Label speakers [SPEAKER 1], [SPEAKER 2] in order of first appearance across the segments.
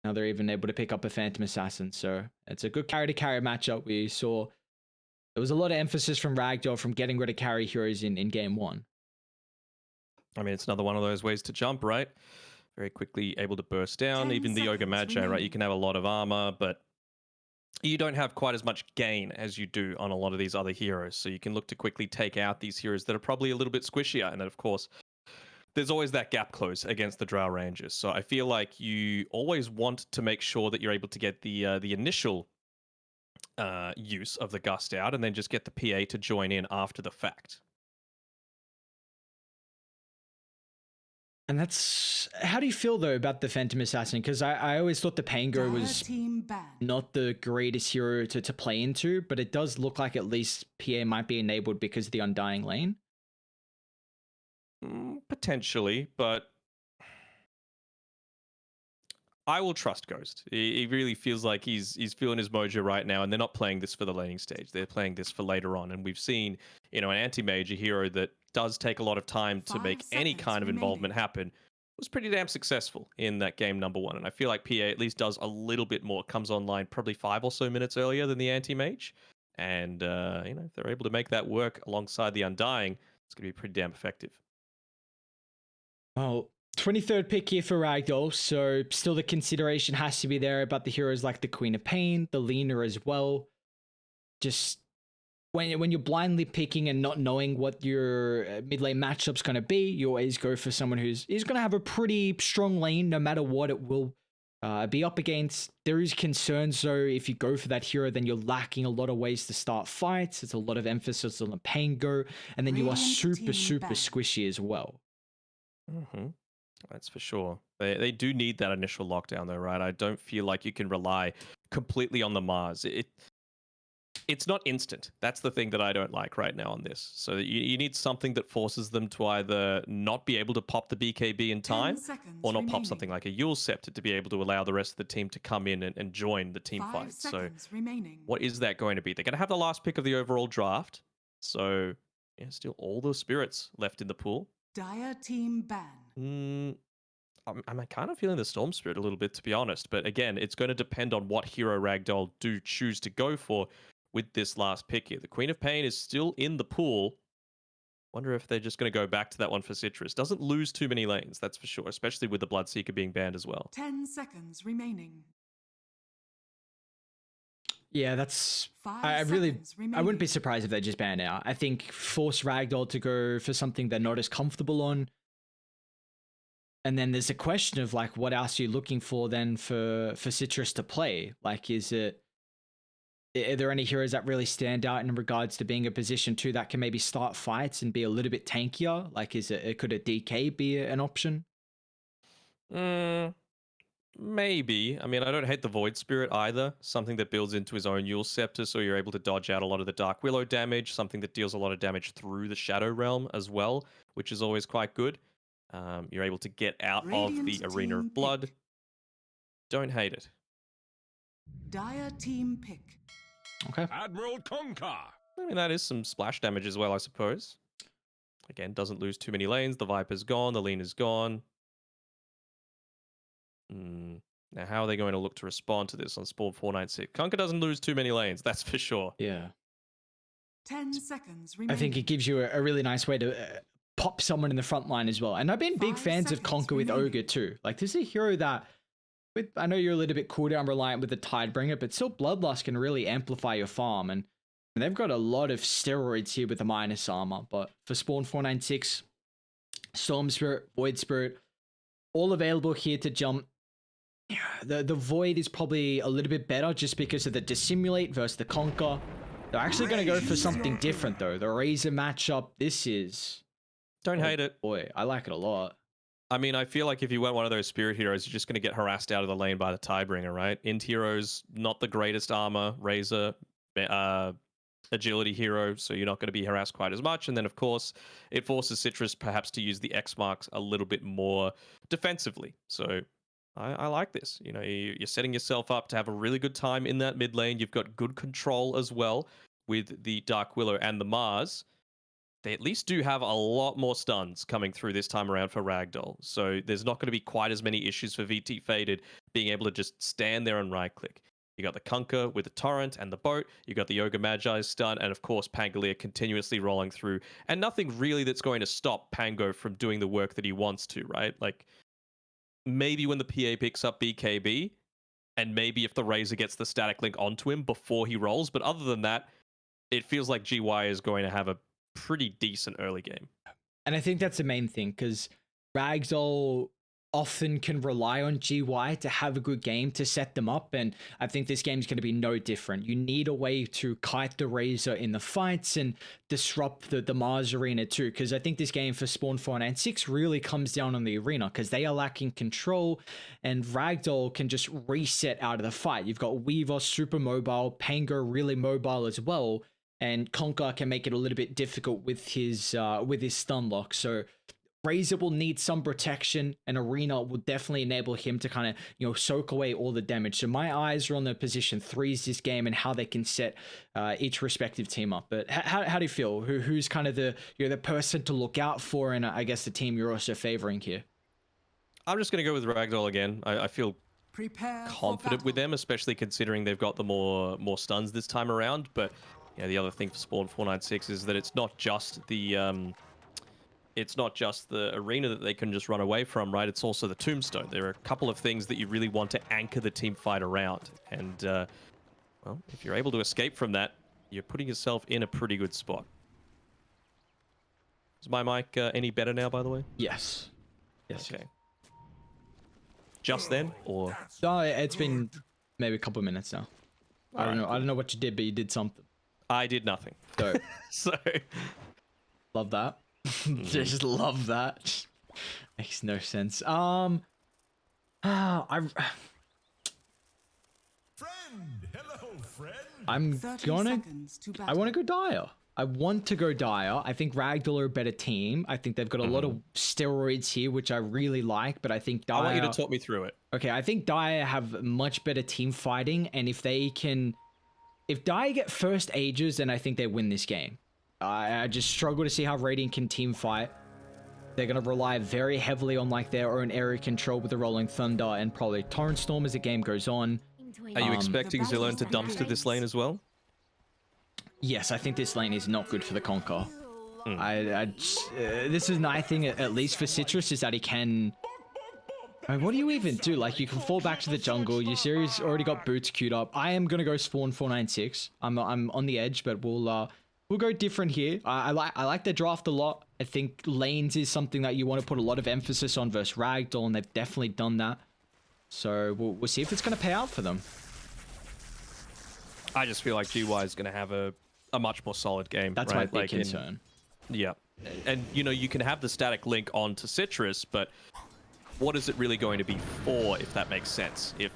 [SPEAKER 1] Now they're even able to pick up a Phantom Assassin. So it's a good carry-to-carry matchup. We saw there was a lot of emphasis from Ragdoll from getting rid of carry heroes in game 1.
[SPEAKER 2] I mean, it's another one of those ways to jump, right? Very quickly able to burst down. Even the Ogre Magi, right? You can have a lot of armor, but you don't have quite as much gain as you do on a lot of these other heroes. So you can look to quickly take out these heroes that are probably a little bit squishier. And then, of course, there's always that gap close against the Drow Rangers. So I feel like you always want to make sure that you're able to get the initial use of the Gust out and then just get the PA to join in after the fact.
[SPEAKER 1] And that's... How do you feel, though, about the Phantom Assassin? Because I always thought the Pango was not the greatest hero to play into, but it does look like at least PA might be enabled because of the Undying lane.
[SPEAKER 2] Potentially, but I will trust Ghost. He really feels like he's feeling his mojo right now, and they're not playing this for the laning stage. They're playing this for later on. And we've seen, an anti-mage, a hero that does take a lot of time to make any kind of involvement happen, was pretty damn successful in that game number 1. And I feel like PA at least does a little bit more. Comes online probably 5 or so minutes earlier than the anti-mage. And, if they're able to make that work alongside the Undying, it's going to be pretty damn effective.
[SPEAKER 1] Oh, 23rd pick here for Ragdoll, so still the consideration has to be there about the heroes like the Queen of Pain, the Lena as well. Just when you're blindly picking and not knowing what your mid lane matchup's going to be, you always go for someone who's going to have a pretty strong lane no matter what it will be up against. There is concerns though, if you go for that hero, then you're lacking a lot of ways to start fights. It's a lot of emphasis on the Pango, and then you are super squishy as well.
[SPEAKER 2] Mm-hmm. That's for sure. They do need that initial lockdown though, right? I don't feel like you can rely completely on the Mars. It's not instant. That's the thing that I don't like right now on this. So you need something that forces them to either not be able to pop the BKB in time or not pop something like a Yule Scepter to be able to allow the rest of the team to come in and join the team fight. So what is that going to be? They're going to have the last pick of the overall draft. So still all the spirits left in the pool.
[SPEAKER 3] Dire team ban.
[SPEAKER 2] I'm kind of feeling the Storm Spirit a little bit, to be honest. But again, it's going to depend on what hero Ragdoll do choose to go for with this last pick here. The Queen of Pain is still in the pool. Wonder if they're just going to go back to that one for Citrus. Doesn't lose too many lanes, that's for sure, especially with the Bloodseeker being banned as well.
[SPEAKER 3] 10 seconds remaining.
[SPEAKER 1] Yeah, that's... I wouldn't be surprised if they just ban out. I think force Ragdoll to go for something they're not as comfortable on. And then there's a question of like, what else are you looking for then for Citrus to play? Like, are there any heroes that really stand out in regards to being a position 2 that can maybe start fights and be a little bit tankier? Like, could a DK be an option?
[SPEAKER 2] Maybe. I mean, I don't hate the Void Spirit either. Something that builds into his own Yule Scepter, so you're able to dodge out a lot of the Dark Willow damage, something that deals a lot of damage through the Shadow Realm as well, which is always quite good. You're able to get out of the Arena of Blood. Don't hate it.
[SPEAKER 3] Dire team pick.
[SPEAKER 1] Okay.
[SPEAKER 4] Admiral Conquer.
[SPEAKER 2] I mean, that is some splash damage as well, I suppose. Again, doesn't lose too many lanes. The Viper's gone. The Lena's gone. Now, how are they going to look to respond to this on Spawn.496? Conquer doesn't lose too many lanes, that's for sure.
[SPEAKER 1] Yeah.
[SPEAKER 3] 10 seconds remaining.
[SPEAKER 1] I think it gives you a really nice way to pop someone in the front line as well. And I've been big fans of Conquer with Ogre too. Like, this is a hero that, I know you're a little bit cooldown reliant with the Tidebringer, but still Bloodlust can really amplify your farm. And they've got a lot of steroids here with the minus armor. But for Spawn.496, Storm Spirit, Void Spirit, all available here to jump. The Void is probably a little bit better just because of the Dissimulate versus the Conquer. They're actually going to go for something different though. The Razor matchup, this is...
[SPEAKER 2] Don't hate it.
[SPEAKER 1] Boy, I like it a lot.
[SPEAKER 2] I mean, I feel like if you went one of those Spirit heroes, you're just going to get harassed out of the lane by the Tidebringer, right? Int heroes, not the greatest armor. Razor, agility hero, so you're not going to be harassed quite as much. And then, of course, it forces Citrus perhaps to use the X marks a little bit more defensively. So I like this. You're setting yourself up to have a really good time in that mid lane. You've got good control as well with the Dark Willow and the Mars. They at least do have a lot more stuns coming through this time around for Ragdoll. So there's not going to be quite as many issues for VT Faded being able to just stand there and right click. You got the Kunkka with the Torrent and the boat. You got the Ogre Magi's stun, and of course Pangolier continuously rolling through. And nothing really that's going to stop Pango from doing the work that he wants to, right? Like maybe when the PA picks up BKB, and maybe if the Razor gets the static link onto him before he rolls. But other than that, it feels like GY is going to have a pretty decent early game.
[SPEAKER 1] And I think that's the main thing, because Ragdoll often can rely on GY to have a good game to set them up, and I think this game is going to be no different. You need a way to kite the Razor in the fights and disrupt the Mars arena too, because I think this game for Spawn.496 really comes down on the arena, because they are lacking control, and Ragdoll can just reset out of the fight. You've got Weaver super mobile, Pango really mobile as well, and Conker can make it a little bit difficult with his stun lock. So Razor will need some protection, and Arena will definitely enable him to kind of, soak away all the damage. So my eyes are on the position 3s this game and how they can set each respective team up. But how do you feel? Who's kind of the person to look out for, and I guess the team you're also favoring here?
[SPEAKER 2] I'm just going to go with Ragdoll again. I feel
[SPEAKER 3] Prepare
[SPEAKER 2] confident with them, especially considering they've got the more stuns this time around. But the other thing for Spawn.496 is that it's not just the arena that they can just run away from, right? It's also the tombstone. There are a couple of things that you really want to anchor the team fight around. And, well, if you're able to escape from that, you're putting yourself in a pretty good spot. Is my mic any better now, by the way?
[SPEAKER 1] Yes. Yes.
[SPEAKER 2] Okay. Just then, or?
[SPEAKER 1] No, it's been maybe a couple of minutes now. I don't know. I don't know what you did, but you did something.
[SPEAKER 2] I did nothing.
[SPEAKER 1] So,
[SPEAKER 2] so
[SPEAKER 1] love that. Just love that. Makes no sense. I
[SPEAKER 4] Friend, hello, friend.
[SPEAKER 1] I'm
[SPEAKER 3] 30
[SPEAKER 1] gonna.
[SPEAKER 3] seconds to battle.
[SPEAKER 1] I want to go Dire. I want to go Dire. I think Ragdoll are a better team. I think they've got a lot of steroids here, which I really like. But I think Dire.
[SPEAKER 2] I want you to talk me through it.
[SPEAKER 1] Okay, I think Dire have much better team fighting, and if Dire get first ages, then I think they win this game. I just struggle to see how Radiant can team fight. They're going to rely very heavily on their own area control with the Rolling Thunder and probably Torrent Storm as the game goes on.
[SPEAKER 2] Are you expecting Zillion to dumpster this lane as well?
[SPEAKER 1] Yes, I think this lane is not good for the Conker. This is my thing, at least for Citrus, is that he can... I mean, what do you even do? You can fall back to the jungle. Your series already got boots queued up. I am going to go Spawn.496. I'm on the edge, but we'll go different here. I like the draft a lot. I think lanes is something that you want to put a lot of emphasis on versus Ragdoll, and they've definitely done that. So we'll see if it's going to pay out for them.
[SPEAKER 2] I just feel like GY is going to have a much more solid game.
[SPEAKER 1] That's
[SPEAKER 2] right?
[SPEAKER 1] my big concern.
[SPEAKER 2] Yeah. And, you can have the static link onto Citrus, but what is it really going to be for, if that makes sense? If,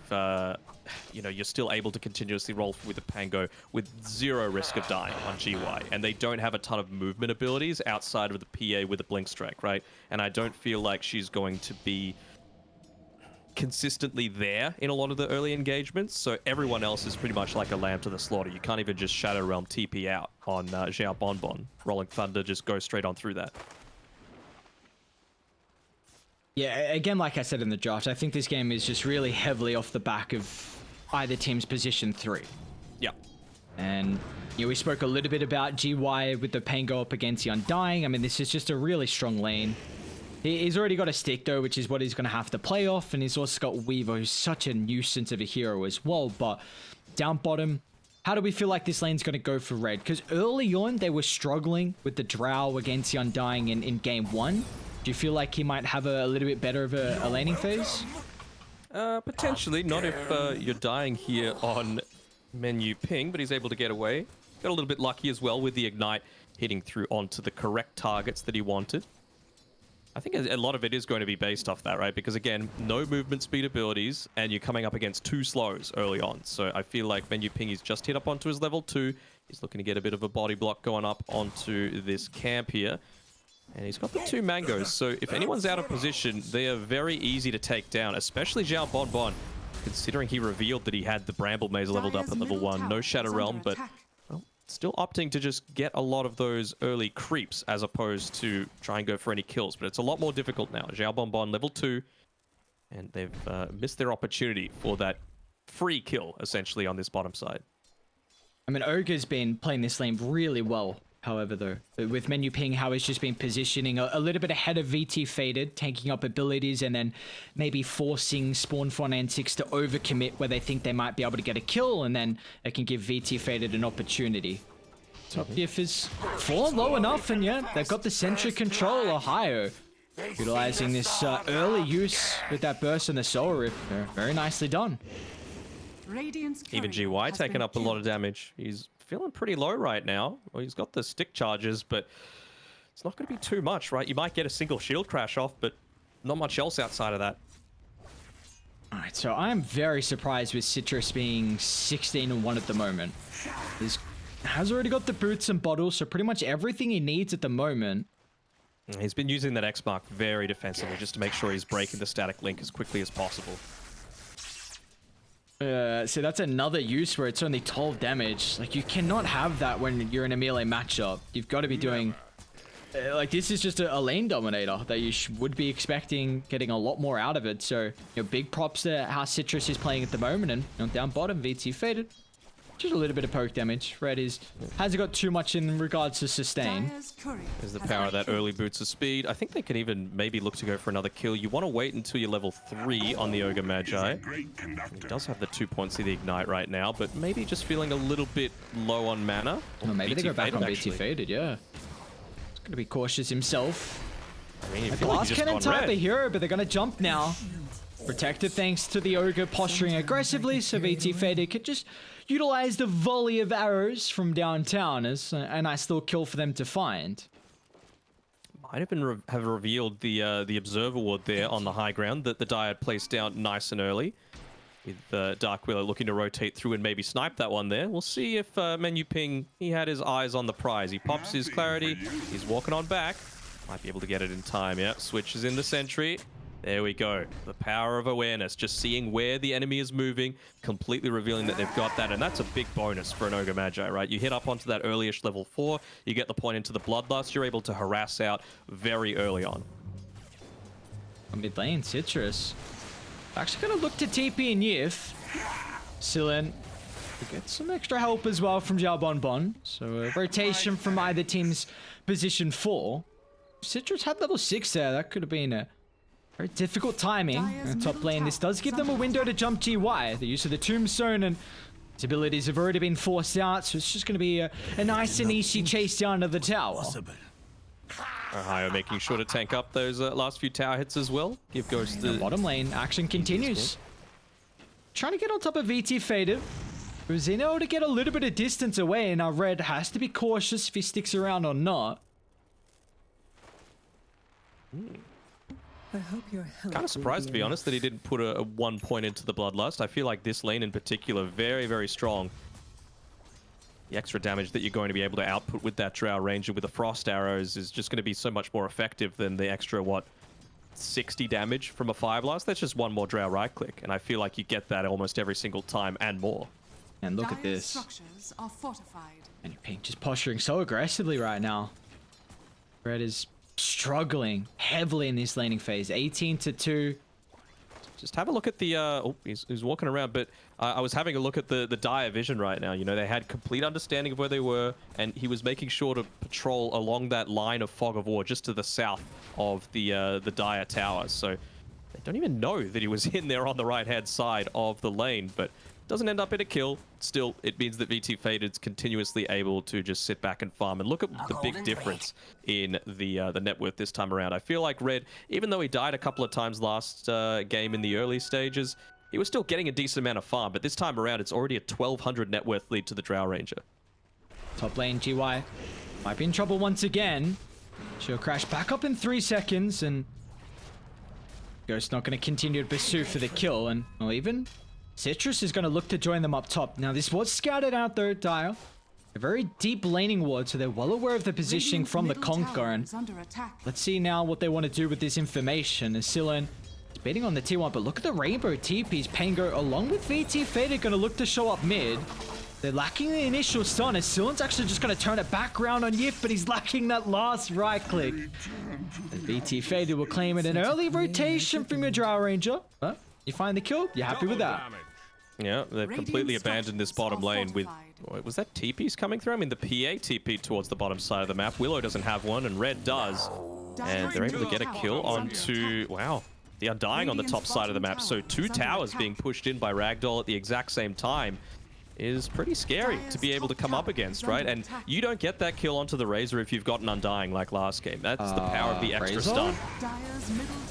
[SPEAKER 2] you're still able to continuously roll with the Pango with zero risk of dying on GY, and they don't have a ton of movement abilities outside of the PA with the Blink Strike, right? And I don't feel like she's going to be consistently there in a lot of the early engagements, so everyone else is pretty much like a lamb to the slaughter. You can't even just Shadow Realm TP out on Xiao Bonbon. Rolling Thunder just goes straight on through that.
[SPEAKER 1] Yeah, again, like I said in the draft, I think this game is just really heavily off the back of either team's position 3.
[SPEAKER 2] Yeah.
[SPEAKER 1] And we spoke a little bit about GY with the Pango up against the Undying. I mean, this is just a really strong lane. He's already got a stick, though, which is what he's going to have to play off. And he's also got Weaver, who's such a nuisance of a hero as well. But down bottom, how do we feel like this lane's going to go for Red? Because early on, they were struggling with the Drow against the Undying in game 1. Do you feel like he might have a little bit better of a laning phase?
[SPEAKER 2] Potentially, not if you're dying here on menu ping, but he's able to get away. Got a little bit lucky as well with the Ignite hitting through onto the correct targets that he wanted. I think a lot of it is going to be based off that, right? Because again, no movement speed abilities, and you're coming up against 2 slows early on. So I feel like menu ping, he's just hit up onto his level 2. He's looking to get a bit of a body block going up onto this camp here. And he's got the 2 mangoes, so if anyone's out of position, they are very easy to take down, especially Xiao Bonbon, considering he revealed that he had the Bramble Maze leveled up at level 1. No Shadow Realm, but well, still opting to just get a lot of those early creeps as opposed to try and go for any kills. But it's a lot more difficult now. Xiao Bonbon level 2, And they've missed their opportunity for that free kill, essentially, on this bottom side.
[SPEAKER 1] I mean, Ogre's been playing this lane really well, however, though. With menu ping, how he's just been positioning a little bit ahead of VT Faded, taking up abilities, and then maybe forcing Spawn.496 to overcommit where they think they might be able to get a kill, and then it can give VT Faded an opportunity. Top diff is fallen low enough, and yeah, they've got the Sentry control. Ohio utilizing this early use with that burst and the Soul Rip. Very nicely done.
[SPEAKER 3] Radiant's
[SPEAKER 2] Even
[SPEAKER 3] courier
[SPEAKER 2] GY
[SPEAKER 3] has
[SPEAKER 2] taking
[SPEAKER 3] been
[SPEAKER 2] up a lot of
[SPEAKER 3] killed.
[SPEAKER 2] damage. He's feeling pretty low right now. Well, he's got the stick charges, but it's not going to be too much, right? You might get a single shield crash off, but not much else outside of that.
[SPEAKER 1] All right, so I'm very surprised with Citrus being 16-1 at the moment. He has already got the boots and bottles, so pretty much everything he needs at the moment.
[SPEAKER 2] He's been using that X mark very defensively just to make sure he's breaking the static link as quickly as possible.
[SPEAKER 1] So that's another use where it's only 12 damage. Like, you cannot have that when you're in a melee matchup. You've got to be doing... like, this is just a lane dominator that you would be expecting getting a lot more out of it. So, big props to how Citrus is playing at the moment. And down bottom, VT Faded. Just a little bit of poke damage. Red hasn't got too much in regards to sustain.
[SPEAKER 3] Dire's courier
[SPEAKER 2] There's the
[SPEAKER 3] has
[SPEAKER 2] power
[SPEAKER 3] been
[SPEAKER 2] of that
[SPEAKER 3] killed.
[SPEAKER 2] early boots of speed. I think they could even maybe look to go for another kill. You want to wait until you're level 3 on the Ogre Magi. He does have the 2 points of the Ignite right now, but maybe just feeling a little bit low on mana.
[SPEAKER 1] Or maybe they
[SPEAKER 2] BT
[SPEAKER 1] go back
[SPEAKER 2] Faded,
[SPEAKER 1] on BT
[SPEAKER 2] actually.
[SPEAKER 1] Faded, yeah. He's going to be cautious himself.
[SPEAKER 2] I mean, you
[SPEAKER 1] A
[SPEAKER 2] feel like
[SPEAKER 1] glass
[SPEAKER 2] you've just
[SPEAKER 1] cannon
[SPEAKER 2] gone
[SPEAKER 1] type
[SPEAKER 2] red.
[SPEAKER 1] of hero, but they're going to jump now. Protected thanks to the Ogre posturing aggressively, so VT Faded could just utilize the volley of arrows from downtown as a nice little kill for them to find.
[SPEAKER 2] Might even have revealed the Observer Ward there on the high ground that the Dire had placed down nice and early. With Dark Willow looking to rotate through and maybe snipe that one there. We'll see if Menu Ping, he had his eyes on the prize. He pops his clarity, he's walking on back. Might be able to get it in time, yeah. Switches in the sentry. There we go. The power of awareness. Just seeing where the enemy is moving, completely revealing that they've got that. And that's a big bonus for an Ogre Magi, right? You hit up onto that early-ish level 4, you get the point into the Bloodlust, you're able to harass out very early on.
[SPEAKER 1] Mid lane, Citrus. Actually going to look to TP and Yif. Silent. Get some extra help as well from Zhao Bonbon. So a rotation from either team's position 4. Citrus had level 6 there. That could have been a very difficult timing. Top lane, this does give them a window to jump GY. The use of the Tombstone and his abilities have already been forced out, so it's just going to be a nice and easy chase down to the tower.
[SPEAKER 2] Ohio making sure to tank up those last few tower hits as well. Give Ghost
[SPEAKER 1] The
[SPEAKER 2] the...
[SPEAKER 1] bottom lane action continues. Trying to get on top of VT Faded. Who's able to get a little bit of distance away, and now Red has to be cautious if he sticks around or not.
[SPEAKER 5] I hope your health
[SPEAKER 2] Kind of surprised, to be honest, that he didn't put a 1 point into the Bloodlust. I feel like this lane in particular, very, very strong. The extra damage that you're going to be able to output with that Drow Ranger with the Frost Arrows is just going to be so much more effective than the extra, 60 damage from a Fire Blast? That's just one more Drow right-click, and I feel like you get that almost every single time and more.
[SPEAKER 1] And look at
[SPEAKER 3] Dire's
[SPEAKER 1] this.
[SPEAKER 3] structures are fortified.
[SPEAKER 1] And Pink just posturing so aggressively right now. Red is struggling heavily in this laning phase. 18-2.
[SPEAKER 2] Just have a look at the... oh, he's walking around, but I was having a look at the Dire vision right now. You know, they had complete understanding of where they were, and he was making sure to patrol along that line of Fog of War just to the south of the Dire Tower. So they don't even know that he was in there on the right-hand side of the lane, but doesn't end up in a kill. Still, it means that VT Faded's continuously able to just sit back and farm. And look at the big difference in the net worth this time around. I feel like Red, even though he died a couple of times last game in the early stages, he was still getting a decent amount of farm. But this time around, it's already a 1,200 net worth lead to the Drow Ranger.
[SPEAKER 1] Top lane, GY might be in trouble once again. She'll crash back up in 3 seconds, and Ghost not going to continue to pursue for the kill. And, well, even Citrus is going to look to join them up top. Now, this was scouted out, though, Dire. A very deep laning ward, so they're well aware of the positioning
[SPEAKER 3] Radiant's
[SPEAKER 1] from the
[SPEAKER 3] middle tower
[SPEAKER 1] Conqueror. And
[SPEAKER 3] is under attack.
[SPEAKER 1] let's see now what they want to do with this information. Asilan is betting on the T1, but look at the Rainbow TPs. Pango, along with VT Faded, going to look to show up mid. They're lacking the initial stun, and Silen's actually just going to turn it back around on Yif, but he's lacking that last right click. As BT Faded will claim it an early rotation from your Drow Ranger. Huh? You find the kill, you're happy with that.
[SPEAKER 2] Yeah, they've completely abandoned this bottom lane with... Was that TPs coming through? I mean, the PA TP towards the bottom side of the map. Willow doesn't have one, and Red does. And they're able to get a kill onto... Wow. The Undying on the top side of the map. So 2 towers being pushed in by Ragdoll at the exact same time is pretty scary to be able to come up against, right? And you don't get that kill onto the Razor if you've got an Undying like last game. That's the power of the extra stun.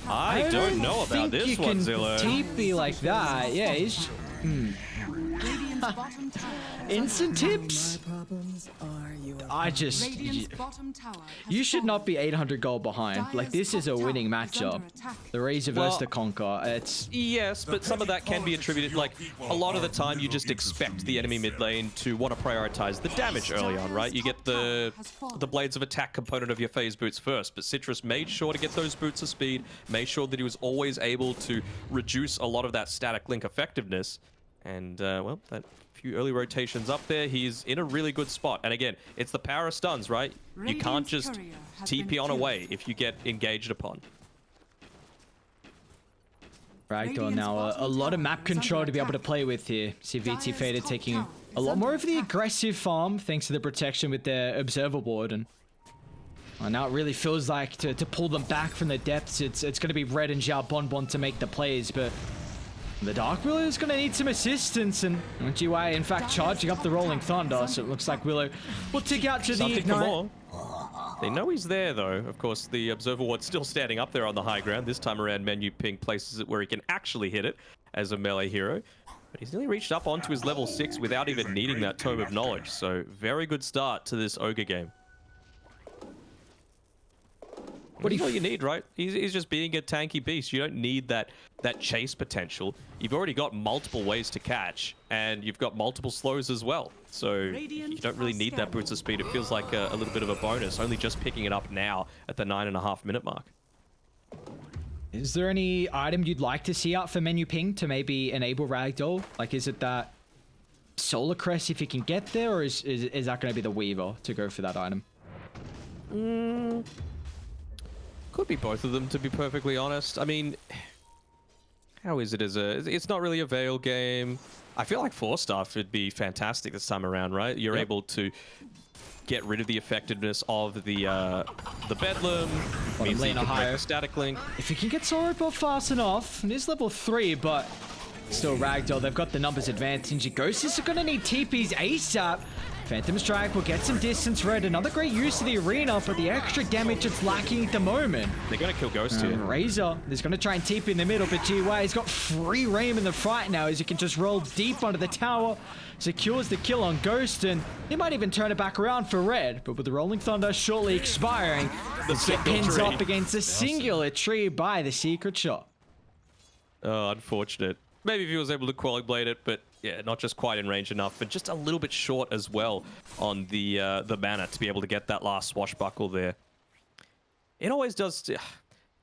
[SPEAKER 2] I don't know about this one, Zillow.
[SPEAKER 1] TP like that, yeah, he's... Instant tips? I just... You should not be 800 gold behind. Like, this is a winning matchup. The Razor versus the Conquer. It's...
[SPEAKER 2] Yes, but some of that can be attributed, like, a lot of the time you just expect the enemy mid lane to want to prioritize the damage early on, right? You get the Blades of Attack component of your phase boots first, but Citrus made sure to get those boots of speed, made sure that he was always able to reduce a lot of that static link effectiveness. And, well, that few early rotations up there, he's in a really good spot. And again, it's the power of stuns, right? You can't just TP on away if you get engaged upon.
[SPEAKER 1] Ragdoll now, a lot of map control to be able to play with here. See VT Faded taking a lot more of the aggressive farm thanks to the protection with their Observer Ward. And now it really feels like to pull them back from the depths, it's going to be Red and Xiao Bonbon to make the plays, but... The Dark Willow is going to need some assistance, and GY in fact charging up the Rolling Thunder, so it looks like Willow will tick out to the Ignite.
[SPEAKER 2] They know he's there though. Of course, the Observer Ward's still standing up there on the high ground. This time around, Menu Ping places it where he can actually hit it as a melee hero. But he's nearly reached up onto his level 6 without even needing that Tome of Knowledge, so very good start to this Ogre game. What do you need, right? He's just being a tanky beast. You don't need that chase potential. You've already got multiple ways to catch, and you've got multiple slows as well. So you don't really need that boots of speed. It feels like a little bit of a bonus, only just picking it up now at the 9.5 minute mark.
[SPEAKER 1] Is there any item you'd like to see out for Menu Ping to maybe enable Ragdoll? Like, is it that Solar Crest if you can get there, or is that going to be the Weaver to go for that item?
[SPEAKER 2] Could be both of them, to be perfectly honest. I mean, how is it as a... It's not really a Veil game. I feel like 4-Staff would be fantastic this time around, right? You're able to get rid of the effectiveness of the Bedlam. Means that you can break the static link.
[SPEAKER 1] If you can get Solar Buff fast enough, it is level 3, but still Ragdoll, they've got the numbers advantage. Your Ghosts are going to need TPs ASAP. Phantom Strike will get some distance. Red, another great use of the arena, but the extra damage it's lacking at the moment.
[SPEAKER 2] They're going to kill Ghost here.
[SPEAKER 1] Razor is going to try and TP in the middle, but GY's got free reign in the fight now as he can just roll deep under the tower. Secures the kill on Ghost, and he might even turn it back around for Red, but with the Rolling Thunder shortly expiring, this get pins up against a singular tree by the Secret Shot.
[SPEAKER 2] Oh, unfortunate. Maybe if he was able to Quelling Blade it, but yeah, not just quite in range enough, but just a little bit short as well on the mana to be able to get that last swashbuckle there. It always does.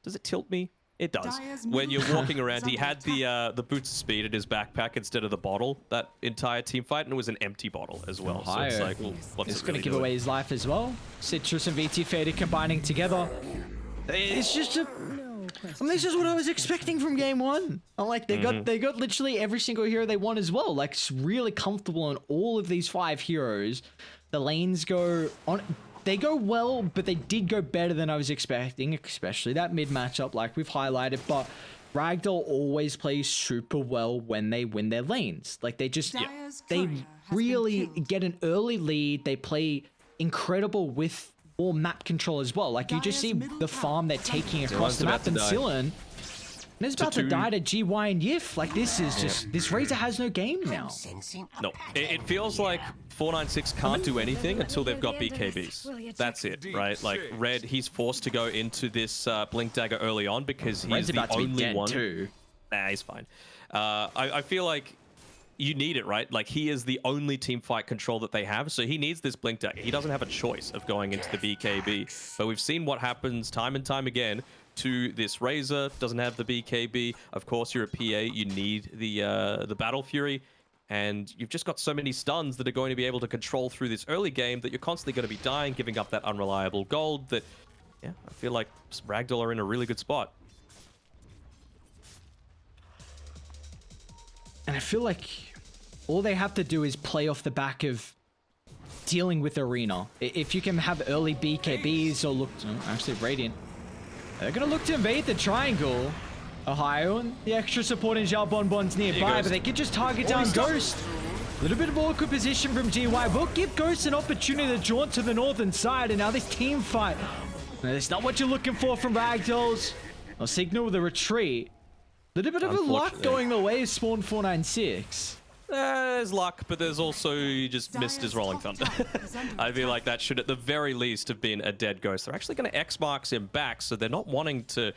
[SPEAKER 2] Does it tilt me? It does. When you're walking around, he had the boots of speed in his backpack instead of the bottle that entire team fight, and it was an empty bottle as well. So it's like, well, what's
[SPEAKER 1] it's
[SPEAKER 2] it
[SPEAKER 1] going
[SPEAKER 2] really
[SPEAKER 1] to give away his life as well. Citrus and VT Faded combining together. It's just a... I mean, this is what I was expecting from game one. I'm like, they got literally every single hero they want as well. Like, it's really comfortable on all of these 5 heroes. The lanes go on. They go well, but they did go better than I was expecting, especially that mid matchup, like we've highlighted. But Ragdoll always plays super well when they win their lanes. Like, they just, they really get an early lead. They play incredible with more map control as well. Like, you just see the farm they're taking across the map, and Silen is about to die to GY and Yif. Like, this is just, this Razor has no game now.
[SPEAKER 2] No, it feels like 496 can't do anything until they've got BKBs. That's it, right? Like, Red, he's forced to go into this Blink Dagger early on because he's the only one. Too. Nah, he's fine. I feel like you need it, right? Like, he is the only team fight control that they have, so he needs this Blink Dagger. He doesn't have a choice of going into the BKB. But we've seen what happens time and time again to this Razor. Doesn't have the BKB. Of course, you're a PA. You need the Battle Fury. And you've just got so many stuns that are going to be able to control through this early game that you're constantly going to be dying, giving up that unreliable gold that, yeah, I feel like Ragdoll are in a really good spot.
[SPEAKER 1] And I feel like all they have to do is play off the back of dealing with Arena. If you can have early BKBs or look... actually, Radiant. They're going to look to invade the triangle. Ohio and the extra support in Xiao Bonbon's nearby, but they could just target down Ghost. A little bit of awkward position from GY will give Ghost an opportunity to jaunt to the northern side, and now this team fight. Now, that's not what you're looking for from Ragdolls. I'll signal the retreat. A little bit of a luck going the way of Spawn.496.
[SPEAKER 2] There's luck, but there's also you just missed his Rolling Thunder. I feel like that should at the very least have been a dead Ghost. They're actually going to X-Marks him back, so they're not wanting to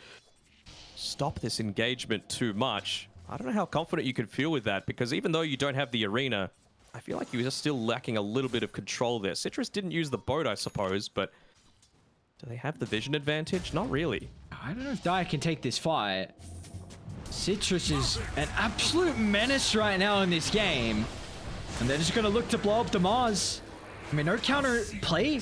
[SPEAKER 2] stop this engagement too much. I don't know how confident you can feel with that, because even though you don't have the arena, I feel like you are still lacking a little bit of control there. Citrus didn't use the boat, I suppose, but do they have the vision advantage? Not really.
[SPEAKER 1] I don't know if Dire can take this fight. Citrus is an absolute menace right now in this game. And they're just going to look to blow up the Mars. I mean, no counter play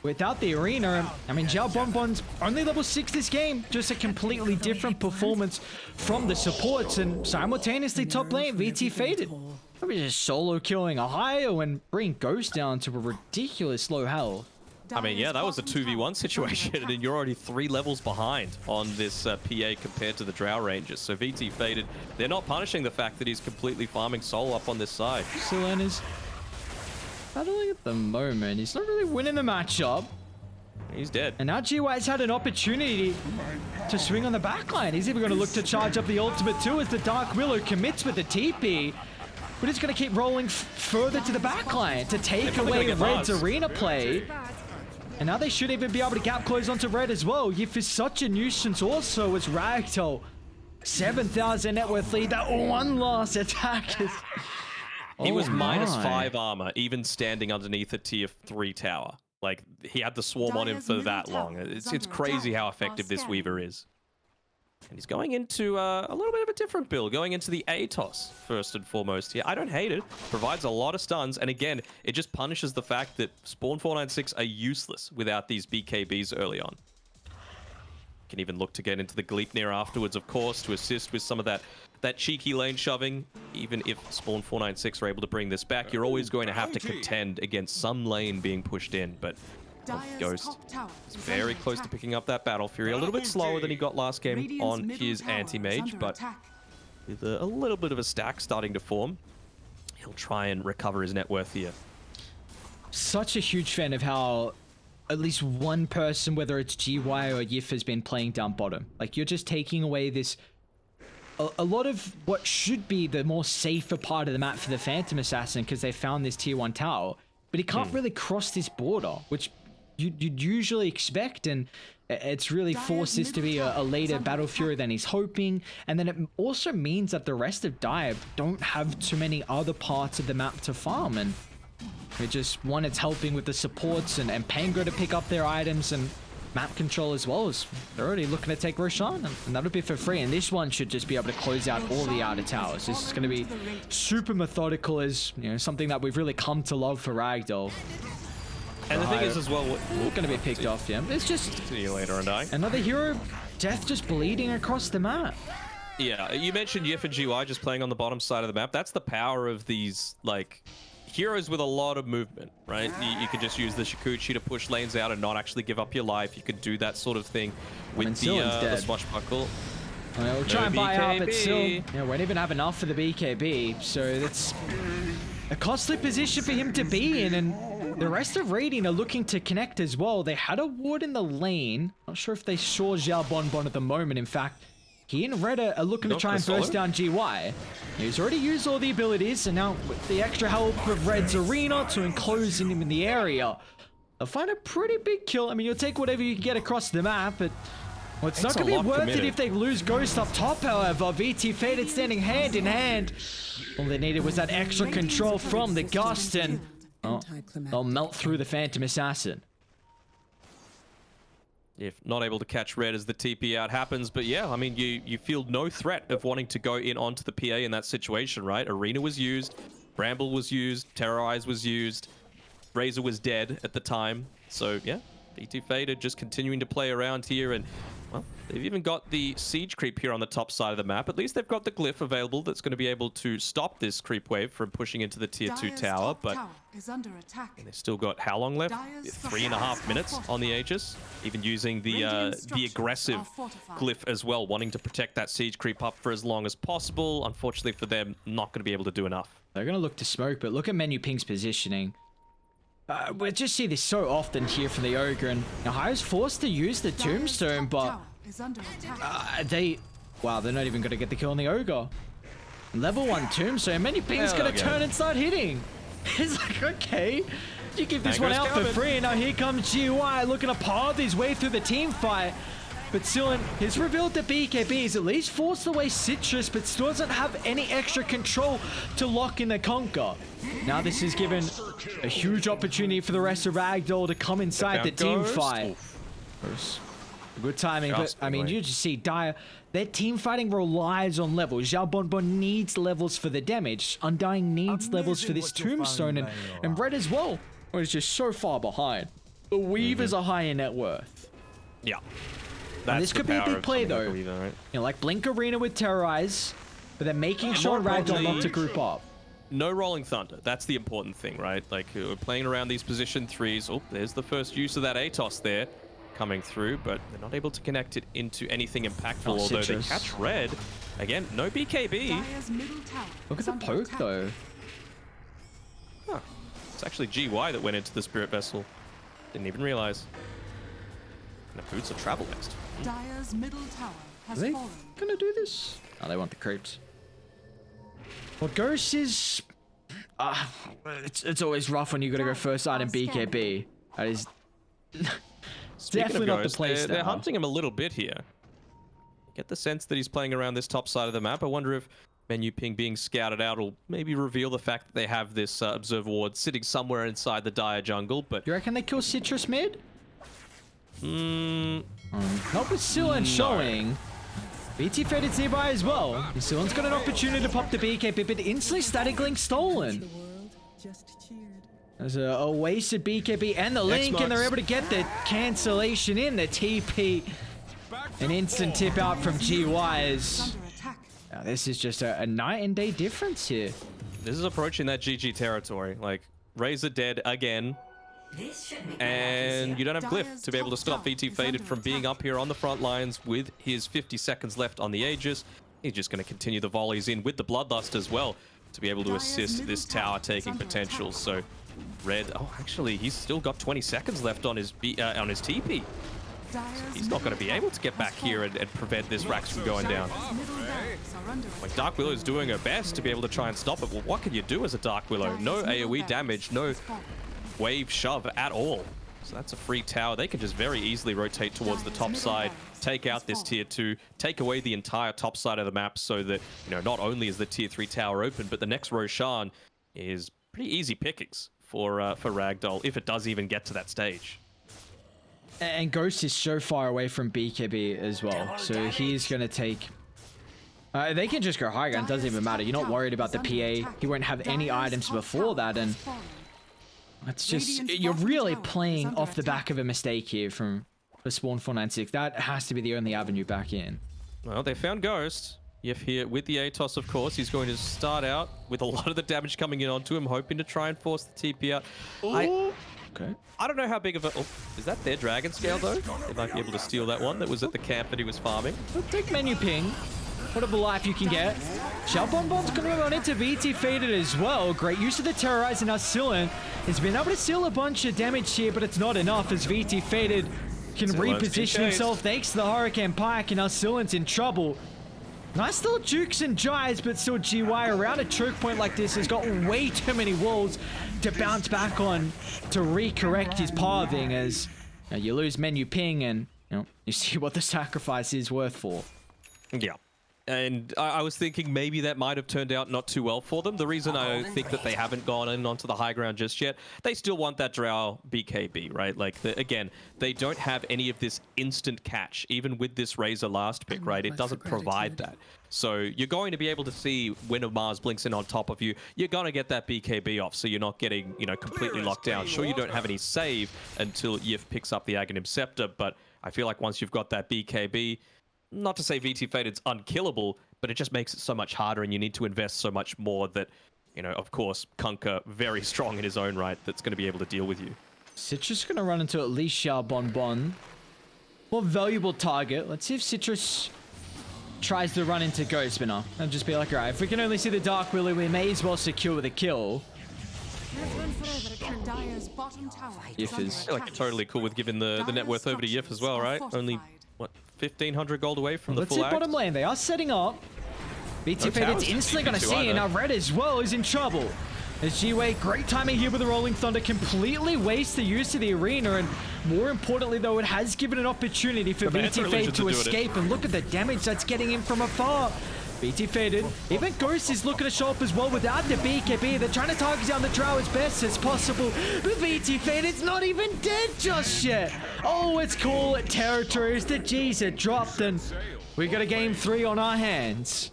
[SPEAKER 1] without the arena. I mean, Xiao Bonbon's only level 6 this game. Just a completely different performance from the supports. And simultaneously top lane, VT faded. Probably just solo killing Ohio and bring Ghost down to a ridiculous low health.
[SPEAKER 2] I mean, yeah, that was a 2v1 situation, and you're already 3 levels behind on this PA compared to the Drow Rangers. So VT faded. They're not punishing the fact that he's completely farming solo up on this side.
[SPEAKER 1] Selena's battling at the moment. He's not really winning the matchup.
[SPEAKER 2] He's dead.
[SPEAKER 1] And now GY's had an opportunity to swing on the backline. He's even going to look to charge up the ultimate too as the Dark Willow commits with the TP. But it's going to keep rolling further to the backline to take away Red's arena play. And now they should even be able to gap close onto Red as well. Yif is such a nuisance also as Ragdoll. 7,000 net worth lead. That one last attack is...
[SPEAKER 2] He was -5 armor, even standing underneath a tier 3 tower. Like, he had the swarm on him for that long. It's crazy how effective this Weaver is. And he's going into a little bit of a different build, going into the ATOS first and foremost here. I don't hate it. Provides a lot of stuns. And again, it just punishes the fact that Spawn.496 are useless without these BKBs early on. Can even look to get into the Gleipnir afterwards, of course, to assist with some of that cheeky lane shoving. Even if Spawn.496 are able to bring this back, you're always going to have to contend against some lane being pushed in. But Ghost is very close to picking up that Battle Fury. A little bit slower than he got last game on his anti-mage, but with a little bit of a stack starting to form, he'll try and recover his net worth here.
[SPEAKER 1] Such a huge fan of how at least one person, whether it's GY or Yif, has been playing down bottom. Like, you're just taking away this... A lot of what should be the more safer part of the map for the Phantom Assassin, because they found this tier 1 tower. But he can't really cross this border, which you'd usually expect, and it's really forced this to be a later Battle Fury than he's hoping. And then it also means that the rest of Dive don't have too many other parts of the map to farm, and it just, one, it's helping with the supports and Pango to pick up their items and map control as well. As they're already looking to take Roshan, and that'll be for free. And this one should just be able to close out all the outer towers. This is going to be super methodical, as you know, something that we've really come to love for Ragdoll.
[SPEAKER 2] And the thing is as well,
[SPEAKER 1] we're going to be picked off, yeah. It's just...
[SPEAKER 2] See you later, and I.
[SPEAKER 1] Another hero death just bleeding across the map.
[SPEAKER 2] Yeah, you mentioned Yif and GY just playing on the bottom side of the map. That's the power of these, like, heroes with a lot of movement, right? You can just use the Shikuchi to push lanes out and not actually give up your life. You could do that sort of thing with the Swashbuckle.
[SPEAKER 1] We'll try and buy up, but still, we won't even have enough for the BKB. So that's a costly position for him to be in, and the rest of Radiant are looking to connect as well. They had a ward in the lane. Not sure if they saw Xiao Bonbon at the moment. In fact, he and Red are looking to try and burst down GY. He's already used all the abilities, and now with the extra help of Red's arena to enclose him in the area, they'll find a pretty big kill. I mean, you'll take whatever you can get across the map, but well, it's not going to be worth it if they lose Ghost up top, however. VT Faded standing hand in hand. All they needed was that extra control from the Gust, and they'll melt through the Phantom Assassin.
[SPEAKER 2] If not able to catch Red as the TP out happens, but yeah, I mean, you feel no threat of wanting to go in onto the PA in that situation, right? Arena was used. Bramble was used, Terrorize was used, Razor was dead at the time. So yeah, VT Faded just continuing to play around here, and well, they've even got the siege creep here on the top side of the map. At least they've got the glyph available that's going to be able to stop this creep wave from pushing into the tier 2
[SPEAKER 3] Dire's
[SPEAKER 2] tower,
[SPEAKER 3] top
[SPEAKER 2] but
[SPEAKER 3] tower is under attack.
[SPEAKER 2] they've still got how long left?
[SPEAKER 3] Dire's
[SPEAKER 2] 3.5 minutes on the Aegis. Even using the
[SPEAKER 3] Radiant
[SPEAKER 2] aggressive
[SPEAKER 3] structures are fortified.
[SPEAKER 2] glyph as well, wanting to protect that siege creep up for as long as possible. Unfortunately for them, not going to be able to do enough.
[SPEAKER 1] They're going to look to smoke, but look at Menu Ping's positioning. We just see this so often here from the Ogre, and Nahia's forced to use the
[SPEAKER 3] Dire's
[SPEAKER 1] Tombstone,
[SPEAKER 3] top
[SPEAKER 1] but
[SPEAKER 3] tower is under attack.
[SPEAKER 1] wow, they're not even going to get the kill on the Ogre. Level 1 Tombstone, Menu Ping's
[SPEAKER 2] Hell
[SPEAKER 1] going to
[SPEAKER 2] yeah.
[SPEAKER 1] turn and start hitting. He's like, okay, you give this one
[SPEAKER 2] Tango's
[SPEAKER 1] out for
[SPEAKER 2] coming.
[SPEAKER 1] free, and now here comes GY looking to path his way through the team fight. But still, has revealed that BKB is at least forced away Citrus, but still doesn't have any extra control to lock in the Conquer. Now this is given a huge opportunity for the rest of Ragdoll to come inside the team
[SPEAKER 2] Ghost.
[SPEAKER 1] fight.
[SPEAKER 2] Oof.
[SPEAKER 1] Good timing, but
[SPEAKER 2] Just
[SPEAKER 1] I mean,
[SPEAKER 2] annoying.
[SPEAKER 1] you just see Dire. Their team fighting relies on levels. Xiao Bonbon needs levels for the damage. Undying needs levels for
[SPEAKER 4] Amazing
[SPEAKER 1] this
[SPEAKER 4] what you
[SPEAKER 1] Tombstone,
[SPEAKER 4] find
[SPEAKER 1] and Red as well. Or is just so far behind. The Weavers are high in net worth.
[SPEAKER 2] Yeah.
[SPEAKER 1] And this
[SPEAKER 2] the
[SPEAKER 1] could be a
[SPEAKER 2] power
[SPEAKER 1] big
[SPEAKER 2] of
[SPEAKER 1] play
[SPEAKER 2] something like
[SPEAKER 1] though.
[SPEAKER 2] a Weaver, right?
[SPEAKER 1] You know, like Blink Arena with Terrorize, but then making sure
[SPEAKER 2] more
[SPEAKER 1] Ragdoll not
[SPEAKER 2] importantly-
[SPEAKER 1] to group up.
[SPEAKER 2] No Rolling Thunder. That's the important thing, right? Like, we're playing around these position 3s. Oh, there's the first use of that Atos there coming through, but they're not able to connect it into anything impactful,
[SPEAKER 1] Oh,
[SPEAKER 2] although
[SPEAKER 1] Citrus.
[SPEAKER 2] they catch Red. Again, no BKB.
[SPEAKER 3] Dire's middle tower
[SPEAKER 1] Look
[SPEAKER 3] is
[SPEAKER 1] at the
[SPEAKER 3] under
[SPEAKER 1] poke
[SPEAKER 3] attack.
[SPEAKER 1] though.
[SPEAKER 2] Huh. It's actually GY that went into the Spirit Vessel. Didn't even realize. And the boots of travel next.
[SPEAKER 3] Dire's middle tower
[SPEAKER 1] Are
[SPEAKER 3] has
[SPEAKER 1] they
[SPEAKER 3] fallen.
[SPEAKER 1] gonna do this? Oh, they want the creeps. Well, Ghost is... it's always rough when you gotta go first side in BKB. That is
[SPEAKER 2] Speaking
[SPEAKER 1] definitely
[SPEAKER 2] of
[SPEAKER 1] not the
[SPEAKER 2] Ghost,
[SPEAKER 1] place
[SPEAKER 2] they're
[SPEAKER 1] now.
[SPEAKER 2] hunting him a little bit here. Get the sense that he's playing around this top side of the map. I wonder if Menu Ping being scouted out will maybe reveal the fact that they have this Observer Ward sitting somewhere inside the Dire jungle, but...
[SPEAKER 1] You reckon they kill Citrus mid?
[SPEAKER 2] Mm,
[SPEAKER 1] Not with Silen showing. BT Faded's nearby as well. And Silen's got an opportunity to pop the BKB, but instantly Static Link
[SPEAKER 5] The
[SPEAKER 1] stolen.
[SPEAKER 5] world just cheered.
[SPEAKER 1] There's a wasted BKB and the Link, and they're able to get the cancellation in, the TP. An instant tip out from GYs.
[SPEAKER 3] Under attack.
[SPEAKER 1] Now, this is just a night and day difference here.
[SPEAKER 2] this is approaching that GG territory. Like, Razor dead again. And you don't have Glyph to be able to stop VT Faded from being up here on the front lines with his 50 seconds left on the Aegis. He's just going to continue the volleys in with the Bloodlust as well to be able to assist this tower taking potential. So Red, oh, actually, he's still got 20 seconds left on his TP. He's not going to be able to get back here and prevent this Rax from going down. Like, Dark Willow is doing her best to be able to try and stop it. Well, what can you do as a Dark Willow? No AoE damage, no wave shove at all. So that's a free tower. They can just very easily rotate towards the top side, take out this tier 2, take away the entire top side of the map so that, you know, not only is the tier 3 tower open, but the next Roshan is pretty easy pickings for Ragdoll, if it does even get to that stage.
[SPEAKER 1] And Ghost is so far away from BKB as well, so he's going to take... they can just go high ground, doesn't even matter. You're not worried about the PA. He won't have any items before that, and it's just... You're really playing off the back of a mistake here from Spawn.496. That has to be the only avenue back in.
[SPEAKER 2] Well, they found Ghost. Yef here with the Atos, of course. He's going to start out with a lot of the damage coming in onto him, hoping to try and force the TP out.
[SPEAKER 1] Okay.
[SPEAKER 2] I don't know how big of a... Oh, is that their Dragon Scale, though? They might be able to steal that one that was at the camp that he was farming.
[SPEAKER 1] Well, take Menu Ping. Whatever life you can get. Xiao Bonbon's going to run into VT Faded as well. Great use of the Terrorize, and now Silen has been able to steal a bunch of damage here, but it's not enough as VT Faded can
[SPEAKER 2] Silen's
[SPEAKER 1] reposition
[SPEAKER 2] been
[SPEAKER 1] himself thanks to the Hurricane Pike, and now Silen's in trouble. Nice little jukes and jives, but still GY around a choke point like this has got way too many walls to bounce back on to recorrect his pathing as you lose Menu Ping, and you see what the sacrifice is worth for.
[SPEAKER 2] Yeah. And I was thinking maybe that might have turned out not too well for them. The reason I think that they haven't gone in onto the high ground just yet, they still want that Drow BKB, right? Like, again, they don't have any of this instant catch, even with this Razor last pick, right? It doesn't provide that. So you're going to be able to see when a Mars blinks in on top of you. You're going to get that BKB off, so you're not getting, you know, completely locked down. Sure, you don't have any save until Yif picks up the Aghanim Scepter, but I feel like once you've got that BKB, not to say VT Fated's unkillable, but it just makes it so much harder, and you need to invest so much more that, you know, of course, Kunkka, very strong in his own right, that's going to be able to deal with you.
[SPEAKER 1] Citrus going to run into at least Xiao Bonbon. More valuable target. Let's see if Citrus tries to run into Ghostspinner and just be like, all right, if we can only see the Dark Willow, we may as well secure the kill.
[SPEAKER 3] Dire's bottom tower
[SPEAKER 1] Yif
[SPEAKER 3] under
[SPEAKER 1] is-
[SPEAKER 2] I feel like
[SPEAKER 3] attack.
[SPEAKER 2] you're totally cool with giving the net worth over to Yif as well, right? Only, what, 1,500 gold away from the
[SPEAKER 1] Let's
[SPEAKER 2] full
[SPEAKER 1] see
[SPEAKER 2] act?
[SPEAKER 1] bottom lane. They are setting up. BT
[SPEAKER 2] No
[SPEAKER 1] Fated's
[SPEAKER 2] towers in
[SPEAKER 1] instantly going to
[SPEAKER 2] DP2
[SPEAKER 1] see, and now
[SPEAKER 2] either.
[SPEAKER 1] Red as well is in trouble. As G-Way, great timing here with the Rolling Thunder, completely wastes the use of the arena, and more importantly though, it has given an opportunity for
[SPEAKER 2] The
[SPEAKER 1] BT
[SPEAKER 2] Manta
[SPEAKER 1] Fade
[SPEAKER 2] Illusions
[SPEAKER 1] to
[SPEAKER 2] are doing it.
[SPEAKER 1] escape, and look at the damage that's getting in from afar. BT Faded, even Ghost is looking to show up as well without the BKB. They're trying to target down the drow as best as possible, but BT Faded's not even dead just yet. Oh, it's cool territories. The G's are dropped, and we got a game 3 on our hands.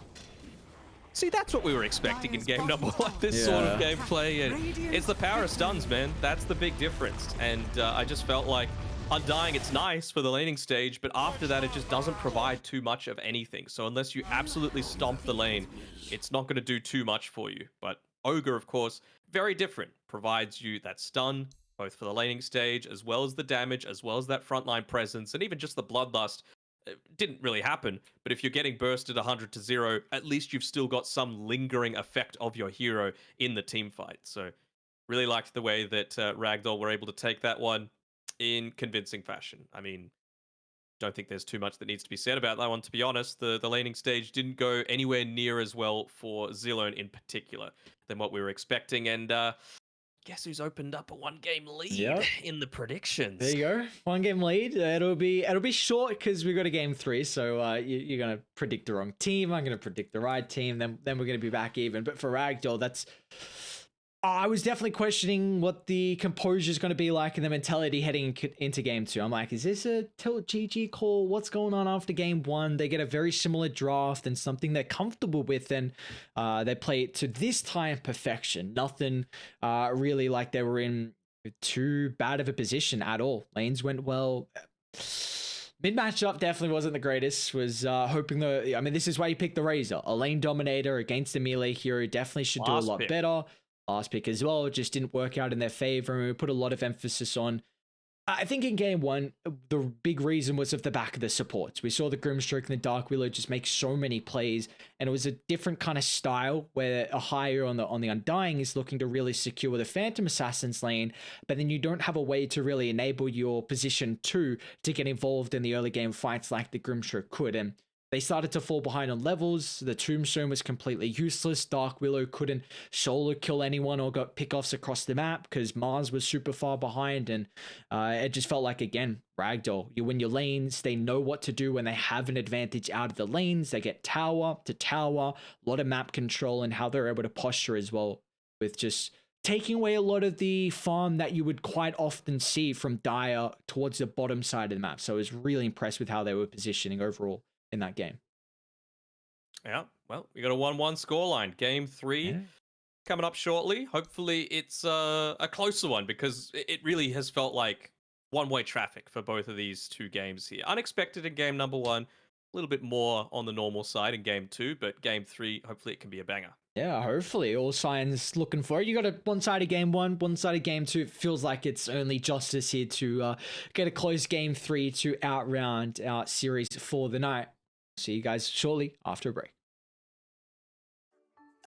[SPEAKER 2] See, that's what we were expecting in game number 1, this sort of
[SPEAKER 1] Yeah.
[SPEAKER 2] gameplay. And it's the power of stuns, man. That's the big difference. And I just felt like Undying, it's nice for the laning stage, but after that, it just doesn't provide too much of anything. So unless you absolutely stomp the lane, it's not going to do too much for you. But Ogre, of course, very different. Provides you that stun, both for the laning stage, as well as the damage, as well as that frontline presence, and even just the bloodlust. It didn't really happen, but if you're getting bursted 100 to 0, at least you've still got some lingering effect of your hero in the team fight. So really liked the way that Ragdoll were able to take that one in convincing fashion. I mean, don't think there's too much that needs to be said about that one, to be honest. The laning stage didn't go anywhere near as well for Zilone in particular than what we were expecting, and guess who's opened up a 1-game lead
[SPEAKER 1] Yep.
[SPEAKER 2] in the predictions?
[SPEAKER 1] There you go. 1-game lead. It'll be short because we got a game 3. So you're gonna predict the wrong team. I'm gonna predict the right team. Then we're gonna be back even. But for Ragdoll, that's. I was definitely questioning what the composure is going to be like and the mentality heading into game 2. I'm like, is this a tilt GG call? What's going on after game 1? They get a very similar draft and something they're comfortable with, and they play it to this time perfection. Nothing really like they were in too bad of a position at all. Lanes went well. Mid matchup definitely wasn't the greatest. Was hoping I mean, this is why you pick the Razor. A lane dominator against a melee hero definitely should do a
[SPEAKER 2] Last
[SPEAKER 1] lot
[SPEAKER 2] pick.
[SPEAKER 1] better. Last pick as well just didn't work out in their favor, and we put a lot of emphasis on. I think in game 1, the big reason was of the back of the supports. We saw the Grimstroke and the Dark Willow just make so many plays, and it was a different kind of style where a higher on the Undying is looking to really secure the Phantom Assassin's lane, but then you don't have a way to really enable your position 2 to get involved in the early game fights like the Grimstroke could, and they started to fall behind on levels. The Tombstone was completely useless. Dark Willow couldn't solo kill anyone or got pickoffs across the map because Mars was super far behind. And it just felt like, again, Ragdoll. You win your lanes. They know what to do when they have an advantage out of the lanes. They get tower to tower, a lot of map control, and how they're able to posture as well with just taking away a lot of the farm that you would quite often see from Dire towards the bottom side of the map. So I was really impressed with how they were positioning overall in that game.
[SPEAKER 2] Yeah, well, we got a 1-1 scoreline. Game 3
[SPEAKER 1] Yeah.
[SPEAKER 2] coming up shortly. Hopefully it's a closer one, because it really has felt like one-way traffic for both of these two games here. Unexpected in game number 1, a little bit more on the normal side in game 2, but game 3, hopefully it can be a banger.
[SPEAKER 1] Yeah, hopefully. All signs looking for it. You got a one-sided game 1, one-sided game 2. It feels like it's only justice here to get a close game 3 to outround our series for the night. See you guys shortly after a break.